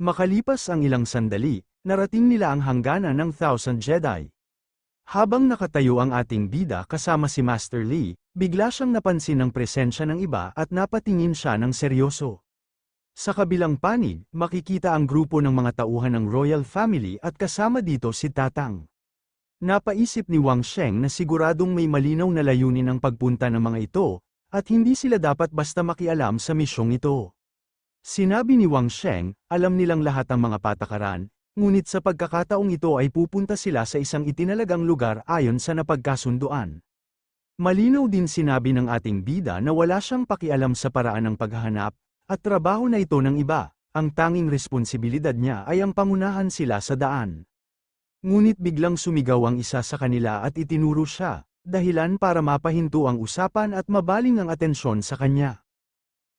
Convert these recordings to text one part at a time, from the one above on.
Makalipas ang ilang sandali, narating nila ang hangganan ng Thousand Jedi. Habang nakatayo ang ating bida kasama si Master Lee, bigla siyang napansin ng presensya ng iba at napatingin siya ng seryoso. Sa kabilang panig, makikita ang grupo ng mga tauhan ng Royal Family at kasama dito si Tatang. Napaisip ni Wang Sheng na siguradong may malinaw na layunin ang pagpunta ng mga ito, at hindi sila dapat basta makialam sa misyong ito. Sinabi ni Wang Sheng, alam nilang lahat ang mga patakaran, ngunit sa pagkakataong ito ay pupunta sila sa isang itinalagang lugar ayon sa napagkasunduan. Malinaw din sinabi ng ating bida na wala siyang pakialam sa paraan ng paghahanap, at trabaho na ito ng iba, ang tanging responsibilidad niya ay ang pangunahan sila sa daan. Ngunit biglang sumigaw ang isa sa kanila at itinuro siya, dahilan para mapahinto ang usapan at mabaling ang atensyon sa kanya.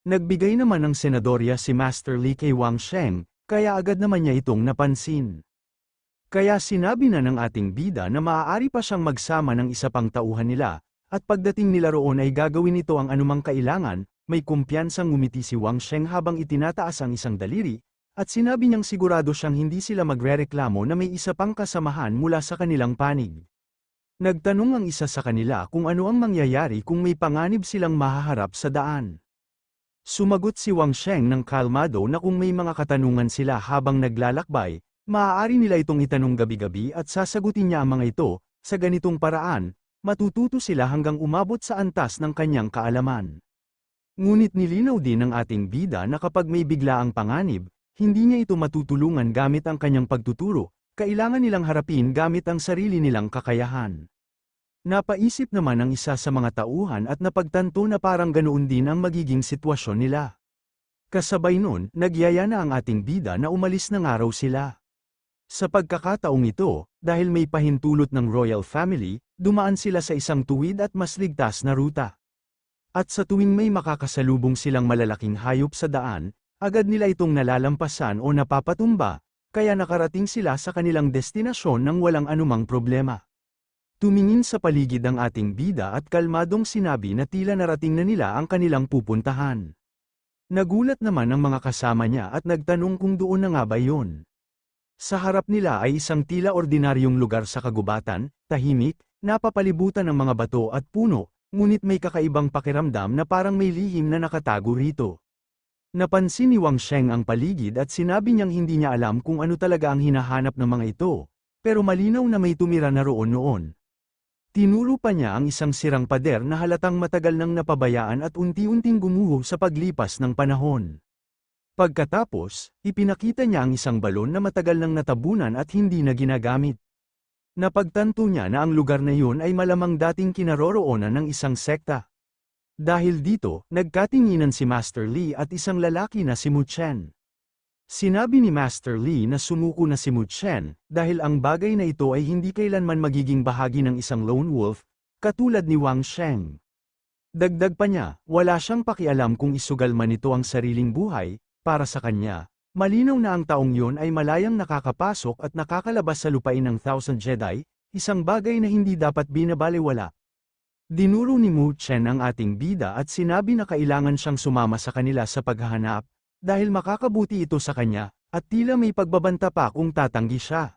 Nagbigay naman ng senadorya si Master Lee kay Wang Sheng, kaya agad naman niya itong napansin. Kaya sinabi na ng ating bida na maaari pa siyang magsama ng isa pang tauhan nila, at pagdating nila roon ay gagawin nito ang anumang kailangan. May kumpiyansang ngumiti si Wang Sheng habang itinataas ang isang daliri, at sinabi niyang sigurado siyang hindi sila magrereklamo na may isa pang kasamahan mula sa kanilang panig. Nagtanong ang isa sa kanila kung ano ang mangyayari kung may panganib silang mahaharap sa daan. Sumagot si Wang Sheng ng kalmado na kung may mga katanungan sila habang naglalakbay, maaari nila itong itanong gabi-gabi at sasagutin niya ang mga ito, sa ganitong paraan, matututo sila hanggang umabot sa antas ng kanyang kaalaman. Ngunit nilinaw din ng ating bida na kapag may biglaang panganib, hindi niya ito matutulungan gamit ang kanyang pagtuturo, kailangan nilang harapin gamit ang sarili nilang kakayahan. Napaisip naman ang isa sa mga tauhan at napagtanto na parang ganoon din ang magiging sitwasyon nila. Kasabay nun, nagyaya na ang ating bida na umalis ng araw sila. Sa pagkakataong ito, dahil may pahintulot ng Royal Family, dumaan sila sa isang tuwid at mas ligtas na ruta. At sa tuwing may makakasalubong silang malalaking hayop sa daan, agad nila itong nalalampasan o napapatumba, kaya nakarating sila sa kanilang destinasyon nang walang anumang problema. Tumingin sa paligid ang ating bida at kalmadong sinabi na tila narating na nila ang kanilang pupuntahan. Nagulat naman ang mga kasama niya at nagtanong kung doon na nga ba yun. Sa harap nila ay isang tila ordinaryong lugar sa kagubatan, tahimik, napapalibutan ng mga bato at puno, ngunit may kakaibang pakiramdam na parang may lihim na nakatago rito. Napansin ni Wang Sheng ang paligid at sinabi niyang hindi niya alam kung ano talaga ang hinahanap ng mga ito, pero malinaw na may tumira na roon noon. Tinuro pa niya ang isang sirang pader na halatang matagal nang napabayaan at unti-unting gumuho sa paglipas ng panahon. Pagkatapos, ipinakita niya ang isang balon na matagal nang natabunan at hindi na ginagamit. Napagtanto niya na ang lugar na yun ay malamang dating kinaroroonan ng isang sekta. Dahil dito, nagkatinginan si Master Lee at isang lalaki na si Mu Chen. Sinabi ni Master Lee na sumuko na si Mu Chen, dahil ang bagay na ito ay hindi kailanman magiging bahagi ng isang lone wolf, katulad ni Wang Sheng. Dagdag pa niya, wala siyang pakialam kung isugal man ito ang sariling buhay, para sa kanya, malinaw na ang taong yon ay malayang nakakapasok at nakakalabas sa lupain ng Thousand Jedi, isang bagay na hindi dapat binabalewala. Dinuro ni Mu Chen ang ating bida at sinabi na kailangan siyang sumama sa kanila sa paghahanap, dahil makakabuti ito sa kanya, at tila may pagbabanta pa kung tatanggi siya.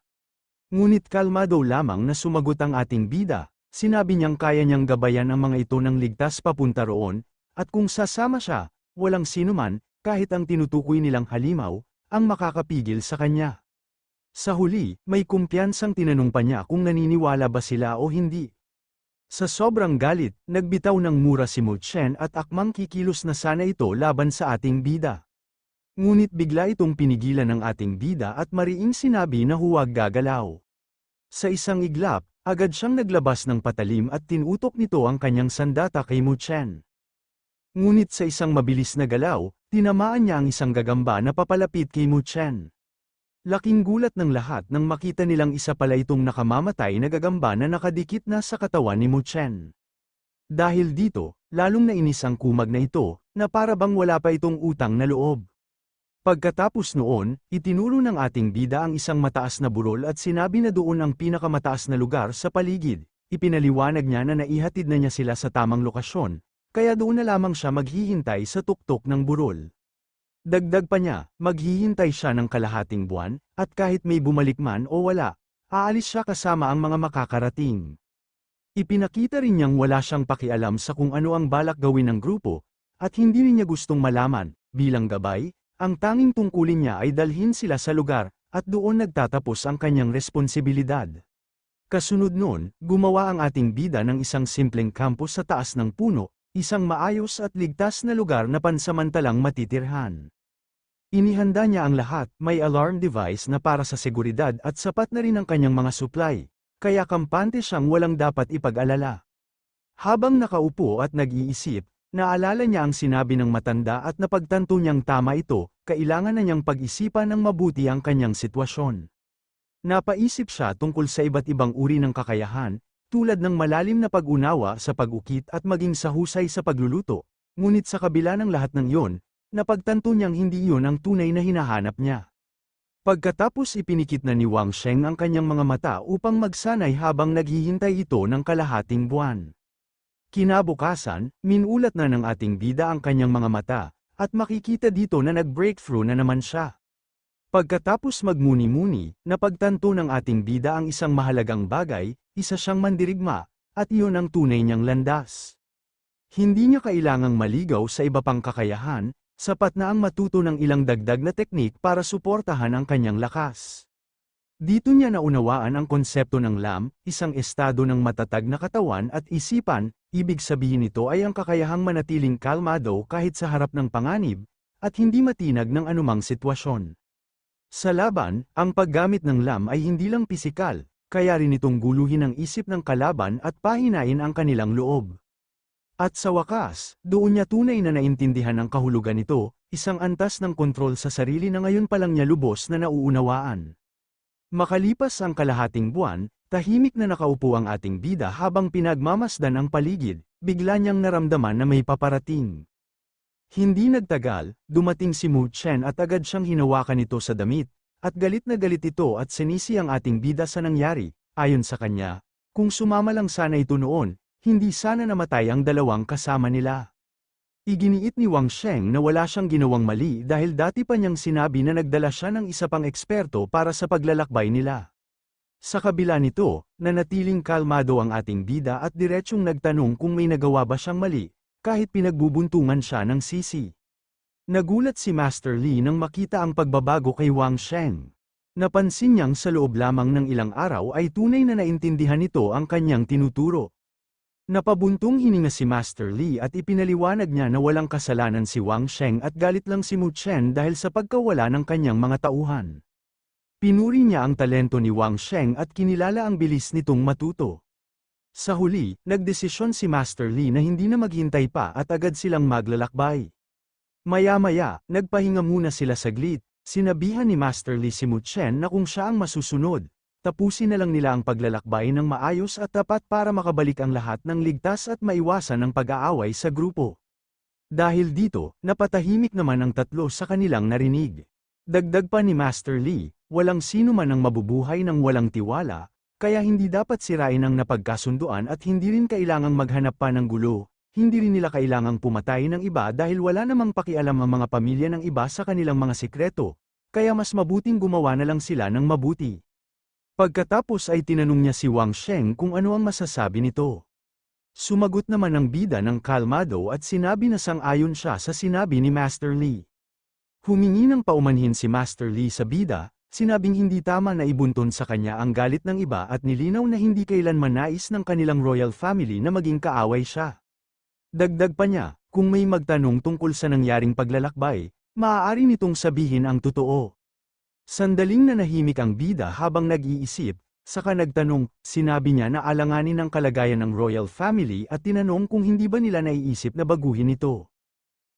Ngunit kalmado lamang na sumagot ang ating bida, sinabi niyang kaya niyang gabayan ang mga ito ng ligtas papunta roon, at kung sasama siya, walang sinuman, kahit ang tinutukoy nilang halimaw, ang makakapigil sa kanya. Sa huli, may kumpiyansang tinanong pa niya kung naniniwala ba sila o hindi. Sa sobrang galit, nagbitaw ng mura si Mu Chen at akmang kikilos na sana ito laban sa ating bida. Ngunit bigla itong pinigilan ng ating bida at mariing sinabi na huwag gagalaw. Sa isang iglap, agad siyang naglabas ng patalim at tinutok nito ang kanyang sandata kay Mu Chen. Ngunit sa isang mabilis na galaw, tinamaan niya ang isang gagamba na papalapit kay Mu Chen. Laking gulat ng lahat nang makita nilang isa pala itong nakamamatay na gagamba na nakadikit na sa katawan ni Mu Chen. Dahil dito, lalong nainis ang kumag na ito, na para bang wala pa itong utang na loob. Pagkatapos noon, itinuro ng ating bida ang isang mataas na burol at sinabi na doon ang pinakamataas na lugar sa paligid. Ipinaliwanag niya na naihatid na niya sila sa tamang lokasyon, kaya doon na lamang siya maghihintay sa tuktok ng burol. Dagdag pa niya, maghihintay siya ng kalahating buwan, at kahit may bumalik man o wala, aalis siya kasama ang mga makakarating. Ipinakita rin niyang wala siyang pakialam sa kung ano ang balak gawin ng grupo, at hindi rin niya gustong malaman, bilang gabay, ang tanging tungkulin niya ay dalhin sila sa lugar, at doon nagtatapos ang kanyang responsibilidad. Kasunod noon, gumawa ang ating bida ng isang simpleng campus sa taas ng puno, isang maayos at ligtas na lugar na pansamantalang matitirhan. Inihanda niya ang lahat, may alarm device na para sa seguridad at sapat na rin ang kanyang mga supply, kaya kampante siyang walang dapat ipag-alala. Habang nakaupo at nag-iisip, naalala niya ang sinabi ng matanda at napagtanto niyang tama ito, kailangan na niyang pag-isipan ng mabuti ang kanyang sitwasyon. Napaisip siya tungkol sa iba't ibang uri ng kakayahan, tulad ng malalim na pag-unawa sa pag-ukit at maging sahusay sa pagluluto, ngunit sa kabila ng lahat ng iyon, napagtanto niyang hindi iyon ang tunay na hinahanap niya. Pagkatapos ipinikit na ni Wang Sheng ang kanyang mga mata upang magsanay habang naghihintay ito ng kalahating buwan. Kinabukasan, minulat na ng ating bida ang kanyang mga mata, at makikita dito na nag-breakthrough na naman siya. Pagkatapos magmuni-muni, napagtanto ng ating bida ang isang mahalagang bagay, isa siyang mandirigma, at iyon ang tunay niyang landas. Hindi niya kailangang maligaw sa iba pang kakayahan, sapat na ang matuto ng ilang dagdag na teknik para suportahan ang kanyang lakas. Dito niya naunawaan ang konsepto ng LAM, isang estado ng matatag na katawan at isipan, ibig sabihin nito ay ang kakayahang manatiling kalmado kahit sa harap ng panganib, at hindi matinag ng anumang sitwasyon. Sa laban, ang paggamit ng LAM ay hindi lang pisikal, kaya rin itong guluhin ang isip ng kalaban at pahinain ang kanilang loob. At sa wakas, doon niya tunay na naintindihan ang kahulugan nito, isang antas ng kontrol sa sarili na ngayon pa lang niya lubos na nauunawaan. Makalipas ang kalahating buwan, tahimik na nakaupo ang ating bida habang pinagmamasdan ang paligid, bigla niyang naramdaman na may paparating. Hindi nagtagal, dumating si Mu Chen at agad siyang hinawakan ito sa damit, at galit na galit ito at sinisi ang ating bida sa nangyari, ayon sa kanya, kung sumama lang sana ito noon, hindi sana namatay ang dalawang kasama nila. Iginiit ni Wang Sheng na wala siyang ginawang mali dahil dati pa niyang sinabi na nagdala siya ng isa pang eksperto para sa paglalakbay nila. Sa kabila nito, nanatiling kalmado ang ating bida at diretsyong nagtanong kung may nagawa ba siyang mali, kahit pinagbubuntungan siya ng sisi. Nagulat si Master Li nang makita ang pagbabago kay Wang Sheng. Napansin niyang sa loob lamang ng ilang araw ay tunay na naintindihan nito ang kanyang tinuturo. Napabuntong hininga si Master Li at ipinaliwanag niya na walang kasalanan si Wang Sheng at galit lang si Mu Chen dahil sa pagkawala ng kanyang mga tauhan. Pinuri niya ang talento ni Wang Sheng at kinilala ang bilis nitong matuto. Sa huli, nagdesisyon si Master Li na hindi na maghintay pa at agad silang maglalakbay. Maya-maya, nagpahinga muna sila saglit, sinabihan ni Master Li si Mu Chen na kung siya ang masusunod, tapusin na lang nila ang paglalakbay ng maayos at tapat para makabalik ang lahat ng ligtas at maiwasan ang pag-aaway sa grupo. Dahil dito, napatahimik naman ang tatlo sa kanilang narinig. Dagdag pa ni Master Li, walang sino man ang mabubuhay ng walang tiwala, kaya hindi dapat sirain ang napagkasunduan at hindi rin kailangang maghanap pa ng gulo, hindi rin nila kailangang pumatay ng iba dahil wala namang pakialam ang mga pamilya ng iba sa kanilang mga sikreto, kaya mas mabuting gumawa na lang sila ng mabuti. Pagkatapos ay tinanong niya si Wang Sheng kung ano ang masasabi nito. Sumagot naman ang bida ng kalmado at sinabi na sang-ayon siya sa sinabi ni Master Li. Humingi ng paumanhin si Master Li sa bida, sinabing hindi tama na ibunton sa kanya ang galit ng iba at nilinaw na hindi kailanman nais ng kanilang royal family na maging kaaway siya. Dagdag pa niya, kung may magtanong tungkol sa nangyaring paglalakbay, maaari nitong sabihin ang totoo. Sandaling nanahimik ang bida habang nag-iisip, saka nagtanong, sinabi niya na alanganin ang kalagayan ng royal family at tinanong kung hindi ba nila naiisip na baguhin ito.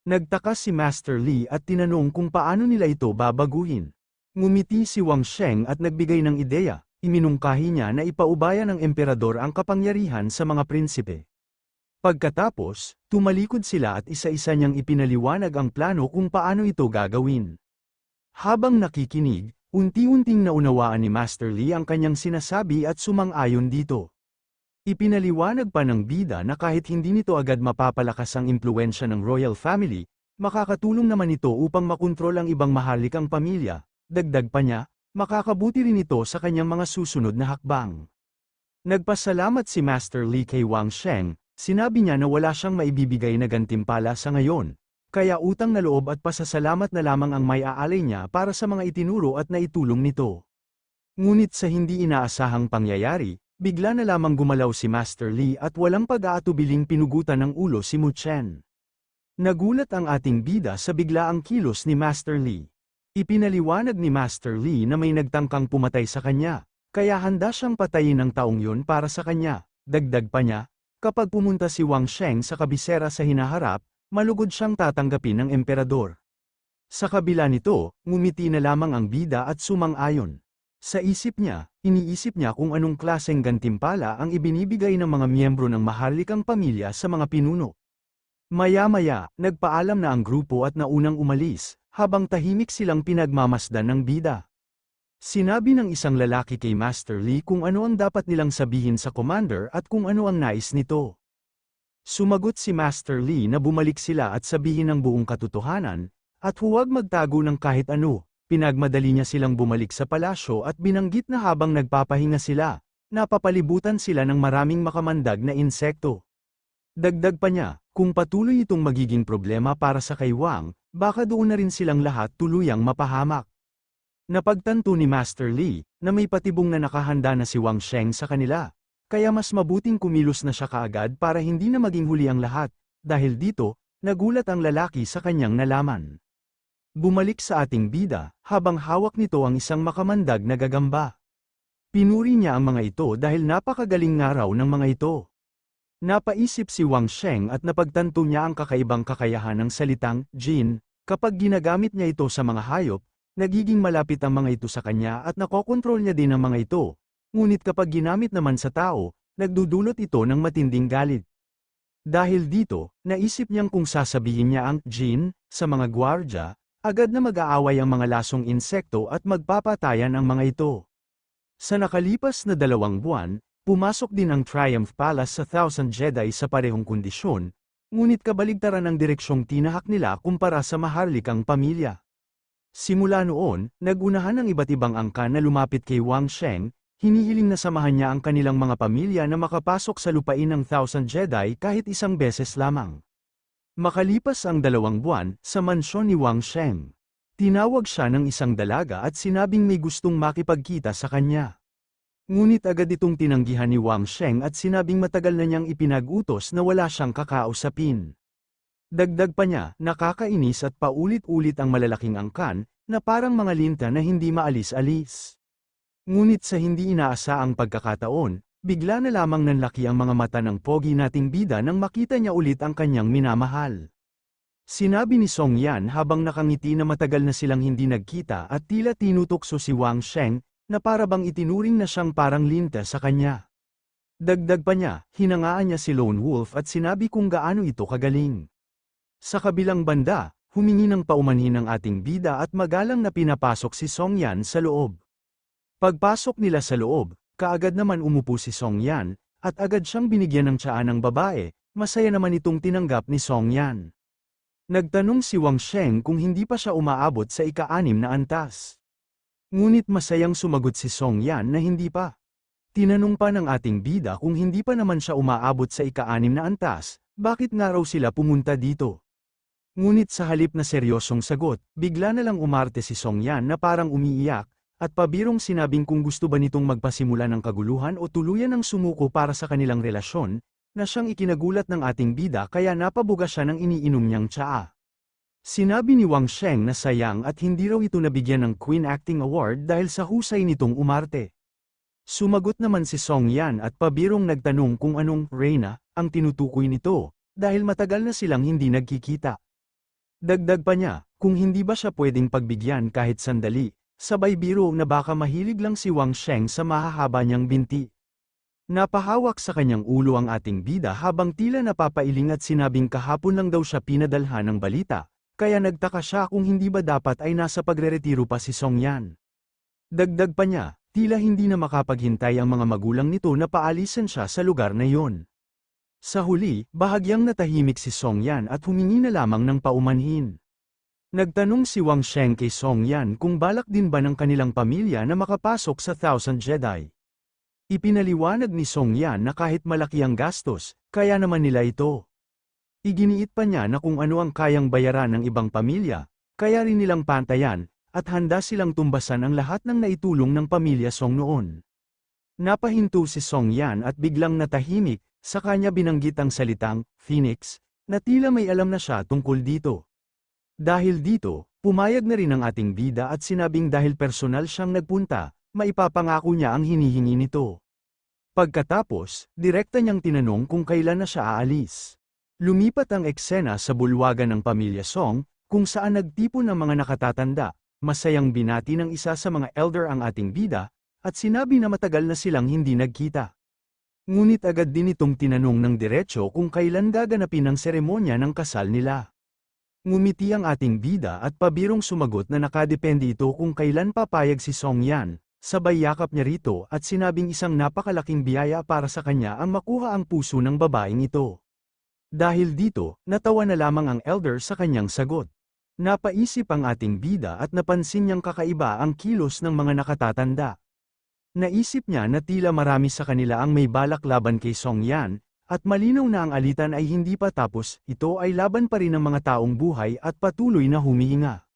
Nagtaka si Master Li at tinanong kung paano nila ito babaguhin. Ngumiti si Wang Sheng at nagbigay ng ideya, iminungkahi niya na ipaubaya ng emperador ang kapangyarihan sa mga prinsipe. Pagkatapos, tumalikod sila at isa-isa niyang ipinaliwanag ang plano kung paano ito gagawin. Habang nakikinig, unti-unting naunawaan ni Master Li ang kanyang sinasabi at sumang-ayon dito. Ipinaliwanag pa ng bida na kahit hindi nito agad mapapalakas ang impluwensya ng royal family, makakatulong naman ito upang makontrol ang ibang maharlikang pamilya, dagdag pa niya, makakabuti rin ito sa kanyang mga susunod na hakbang. Nagpasalamat si Master Li kay Wang Sheng, sinabi niya na wala siyang maibibigay na gantimpala sa ngayon, kaya utang na loob at pasasalamat na lamang ang may-aalay niya para sa mga itinuro at naitulong nito. Ngunit sa hindi inaasahang pangyayari, bigla na lamang gumalaw si Master Li at walang pag-aatubiling pinugutan ng ulo si Mu Chen. Nagulat ang ating bida sa biglaang kilos ni Master Li. Ipinaliwanag ni Master Li na may nagtangkang pumatay sa kanya, kaya handa siyang patayin ng taong yun para sa kanya. Dagdag pa niya, kapag pumunta si Wang Sheng sa kabisera sa hinaharap, malugod siyang tatanggapin ng emperador. Sa kabila nito, ngumiti na lamang ang bida at sumang-ayon. Sa isip niya, iniisip niya kung anong klaseng gantimpala ang ibinibigay ng mga miyembro ng maharlikang pamilya sa mga pinuno. Maya-maya, nagpaalam na ang grupo at naunang umalis, habang tahimik silang pinagmamasdan ng bida. Sinabi ng isang lalaki kay Master Li kung ano ang dapat nilang sabihin sa commander at kung ano ang nais nito. Sumagot si Master Li na bumalik sila at sabihin ang buong katotohanan, at huwag magtago ng kahit ano. Pinagmadali niya silang bumalik sa palasyo at binanggit na habang nagpapahinga sila, napapalibutan sila ng maraming makamandag na insekto. Dagdag pa niya, kung patuloy itong magiging problema para sa kay Wang, baka doon na rin silang lahat tuluyang mapahamak. Napagtanto ni Master Li, na may patibong na nakahanda na si Wang Sheng sa kanila, kaya mas mabuting kumilos na siya kaagad para hindi na maging huli ang lahat, dahil dito, nagulat ang lalaki sa kanyang nalaman. Bumalik sa ating bida, habang hawak nito ang isang makamandag na gagamba. Pinuri niya ang mga ito dahil napakagaling nga raw ng mga ito. Napaisip si Wang Sheng at napagtanto niya ang kakaibang kakayahan ng salitang Jin, kapag ginagamit niya ito sa mga hayop, nagiging malapit ang mga ito sa kanya at nakokontrol niya din ang mga ito, ngunit kapag ginamit naman sa tao, nagdudulot ito ng matinding galit. Dahil dito, naisip niyang kung sasabihin niya ang Jin sa mga gwardya, agad na mag-aaway ang mga lasong insekto at magpapatayan ang mga ito. Sa nakalipas na 2 buwan, pumasok din ang Triumph Palace sa Thousand Jedi sa parehong kondisyon, ngunit kabaligtaran ang direksyong tinahak nila kumpara sa maharlikang pamilya. Simula noon, nagunahan ang iba't ibang angkan na lumapit kay Wang Sheng, hinihiling na samahan niya ang kanilang mga pamilya na makapasok sa lupain ng Thousand Jedi kahit isang beses lamang. Makalipas ang 2 buwan, sa mansyon ni Wang Sheng, tinawag siya ng isang dalaga at sinabing may gustong makipagkita sa kanya. Ngunit agad itong tinanggihan ni Wang Sheng at sinabing matagal na niyang ipinag-utos na wala siyang kakausapin. Dagdag pa niya, nakakainis at paulit-ulit ang malalaking angkan, na parang mga linta na hindi maalis-alis. Ngunit sa hindi inaasaang pagkakataon, bigla na lamang nanlaki ang mga mata ng pogi nating bida nang makita niya ulit ang kanyang minamahal. Sinabi ni Song Yan habang nakangiti na matagal na silang hindi nagkita at tila tinutokso si Wang Sheng, na parabang itinuring na siyang parang linta sa kanya. Dagdag pa niya, hinangaan niya si Lone Wolf at sinabi kung gaano ito kagaling. Sa kabilang banda, humingi ng paumanhin ang ating bida at magalang na pinapasok si Song Yan sa loob. Pagpasok nila sa loob, kaagad naman umupo si Song Yan, at agad siyang binigyan ng tsaa ng babae, masaya naman itong tinanggap ni Song Yan. Nagtanong si Wang Sheng kung hindi pa siya umaabot sa ika-6 na antas. Ngunit masayang sumagot si Song Yan na hindi pa. Tinanong pa ng ating bida kung hindi pa naman siya umaabot sa ika-6 na antas, bakit nga raw sila pumunta dito. Ngunit sa halip na seryosong sagot, bigla na lang umarte si Song Yan na parang umiiyak, at pabirong sinabing kung gusto ba nitong magpasimula ng kaguluhan o tuluyan ng sumuko para sa kanilang relasyon, na siyang ikinagulat ng ating bida kaya napabuga siya ng iniinom niyang tsaa. Sinabi ni Wang Sheng na sayang at hindi raw ito nabigyan ng Queen Acting Award dahil sa husay nitong umarte. Sumagot naman si Song Yan at pabirong nagtanong kung anong Reyna ang tinutukoy nito, dahil matagal na silang hindi nagkikita. Dagdag pa niya, kung hindi ba siya pwedeng pagbigyan kahit sandali, sabay biro na baka mahilig lang si Wang Sheng sa mahahaba niyang binti. Napahawak sa kanyang ulo ang ating bida habang tila napapailing at sinabing kahapon lang daw siya pinadalhan ng balita, kaya nagtaka siya kung hindi ba dapat ay nasa pagreretiro pa si Song Yan. Dagdag pa niya, tila hindi na makapaghintay ang mga magulang nito na paalisan siya sa lugar na iyon. Sa huli, bahagyang natahimik si Song Yan at humingi na lamang ng paumanhin. Nagtanong si Wang Sheng kay Song Yan kung balak din ba ng kanilang pamilya na makapasok sa Thousand Jedi. Ipinaliwanag ni Song Yan na kahit malaki ang gastos, kaya naman nila ito. Iginiit pa niya na kung ano ang kayang bayaran ng ibang pamilya, kaya rin nilang pantayan, at handa silang tumbasan ang lahat ng naitulong ng pamilya Song noon. Napahinto si Song Yan at biglang natahimik, sa kanya binanggit ang salitang, Phoenix, na tila may alam na siya tungkol dito. Dahil dito, pumayag na rin ang ating bida at sinabing dahil personal siyang nagpunta, maipapangako niya ang hinihingi nito. Pagkatapos, direkta niyang tinanong kung kailan na siya aalis. Lumipat ang eksena sa bulwagan ng pamilya Song, kung saan nagtipon ng mga nakatatanda, masayang binati ng isa sa mga elder ang ating bida, at sinabi na matagal na silang hindi nagkita. Ngunit agad din itong tinanong ng diretsyo kung kailan gaganapin ang seremonya ng kasal nila. Ngumiti ang ating bida at pabirong sumagot na nakadepende ito kung kailan papayag si Song Yan, sabay yakap niya rito at sinabing isang napakalaking biyaya para sa kanya ang makuha ang puso ng babaeng ito. Dahil dito, natawa na lamang ang elder sa kanyang sagot. Napaisip ang ating bida at napansin niyang kakaiba ang kilos ng mga nakatatanda. Naisip niya na tila marami sa kanila ang may balak laban kay Song Yan, at malinaw na ang alitan ay hindi pa tapos, ito ay laban pa rin ng mga taong buhay at patuloy na humihinga.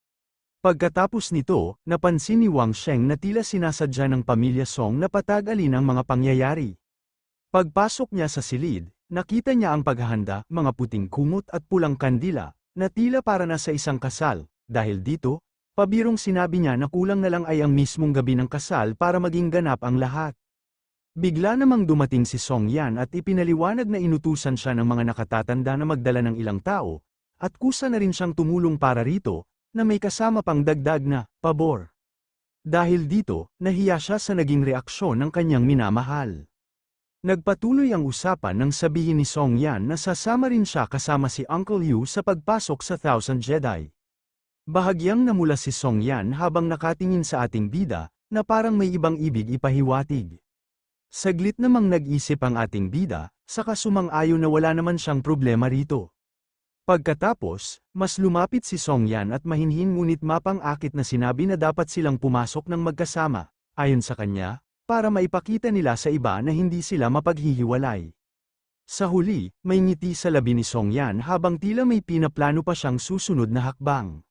Pagkatapos nito, napansin ni Wang Sheng na tila sinasadya ng pamilya Song na patagalin ang mga pangyayari. Pagpasok niya sa silid, nakita niya ang paghahanda, mga puting kumot at pulang kandila, na tila para na sa isang kasal. Dahil dito, pabirong sinabi niya na kulang na lang ay ang mismong gabi ng kasal para maging ganap ang lahat. Bigla namang dumating si Song Yan at ipinaliwanag na inutusan siya ng mga nakatatanda na magdala ng ilang tao, at kusa na rin siyang tumulong para rito, na may kasama pang dagdag na pabor. Dahil dito, nahiya siya sa naging reaksyon ng kanyang minamahal. Nagpatuloy ang usapan nang sabihin ni Song Yan na sasama rin siya kasama si Uncle Yu sa pagpasok sa Thousand Jedi. Bahagyang namula si Song Yan habang nakatingin sa ating bida, na parang may ibang ibig ipahiwatig. Saglit namang nag-isip ang ating bida, saka sumang-ayon na wala naman siyang problema rito. Pagkatapos, mas lumapit si Song Yan at mahinhin ngunit mapang-akit na sinabi na dapat silang pumasok ng magkasama, ayon sa kanya, para maipakita nila sa iba na hindi sila mapaghihiwalay. Sa huli, may ngiti sa labi ni Song Yan habang tila may pinaplano pa siyang susunod na hakbang.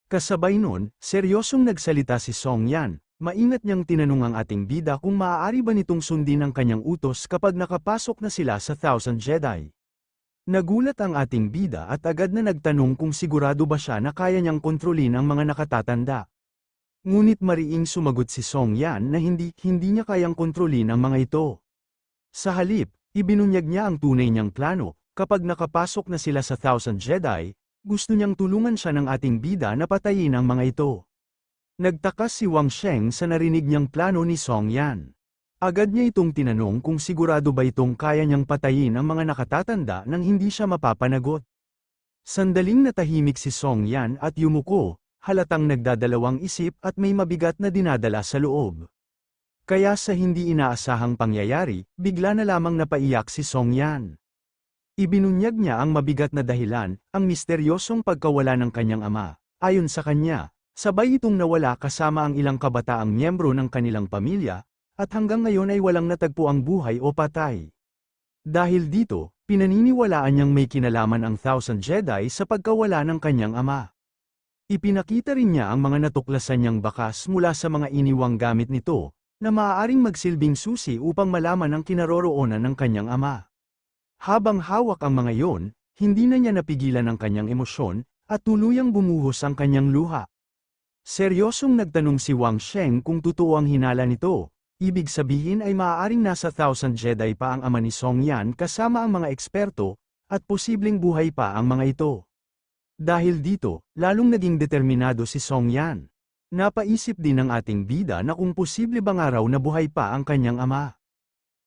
Kasabay nun, seryosong nagsalita si Song Yan. Maingat niyang tinanong ang ating bida kung maaari ba nitong sundin ang kanyang utos kapag nakapasok na sila sa Thousand Jedi. Nagulat ang ating bida at agad na nagtanong kung sigurado ba siya na kaya niyang kontrolin ang mga nakatatanda. Ngunit mariing sumagot si Song Yan na hindi niya kayang kontrolin ang mga ito. Sa halip, ibinunyag niya ang tunay niyang plano, kapag nakapasok na sila sa Thousand Jedi, gusto niyang tulungan siya ng ating bida na patayin ang mga ito. Nagtakas si Wang Sheng sa narinig niyang plano ni Song Yan. Agad niya itong tinanong kung sigurado ba itong kaya niyang patayin ang mga nakatatanda nang hindi siya mapapanagot. Sandaling natahimik si Song Yan at yumuko, halatang nagdadalawang isip at may mabigat na dinadala sa loob. Kaya sa hindi inaasahang pangyayari, bigla na lamang napaiyak si Song Yan. Ibinunyag niya ang mabigat na dahilan, ang misteryosong pagkawala ng kanyang ama. Ayon sa kanya, sabay itong nawala kasama ang ilang kabataang miyembro ng kanilang pamilya, at hanggang ngayon ay walang natagpo ang buhay o patay. Dahil dito, pinaniniwalaan niyang may kinalaman ang Thousand Jedi sa pagkawala ng kanyang ama. Ipinakita rin niya ang mga natuklasan niyang bakas mula sa mga iniwang gamit nito, na maaaring magsilbing susi upang malaman ang kinaroroonan ng kanyang ama. Habang hawak ang mga iyon, hindi na niya napigilan ang kanyang emosyon, at tuluyang bumuhos ang kanyang luha. Seryosong nagtanong si Wang Sheng kung totoo ang hinala nito, ibig sabihin ay maaaring nasa Thousand Jedi pa ang ama ni Song Yan kasama ang mga eksperto, at posibleng buhay pa ang mga ito. Dahil dito, lalong naging determinado si Song Yan. Napaisip din ng ating bida na kung posible bang araw na buhay pa ang kanyang ama.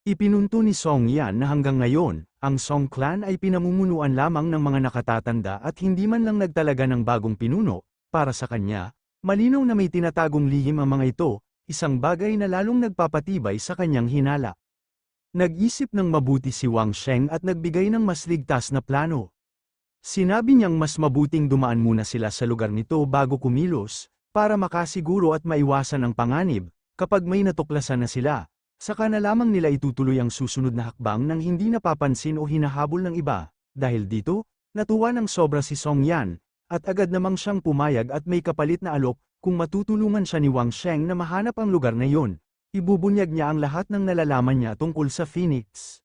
Ipinunto ni Song Yan na hanggang ngayon, ang Song clan ay pinamumunuan lamang ng mga nakatatanda at hindi man lang nagtalaga ng bagong pinuno. Para sa kanya, malinaw na may tinatagong lihim ang mga ito, isang bagay na lalong nagpapatibay sa kanyang hinala. Nag-isip ng mabuti si Wang Sheng at nagbigay ng mas ligtas na plano. Sinabi niyang mas mabuting dumaan muna sila sa lugar nito bago kumilos, para makasiguro at maiwasan ang panganib. Kapag may natuklasan na sila, saka na lamang nila itutuloy ang susunod na hakbang nang hindi napapansin o hinahabol ng iba. Dahil dito, natuwa ng sobra si Song Yan, at agad namang siyang pumayag at may kapalit na alok, kung matutulungan siya ni Wang Sheng na mahanap ang lugar na iyon. Ibubunyag niya ang lahat ng nalalaman niya tungkol sa Phoenix.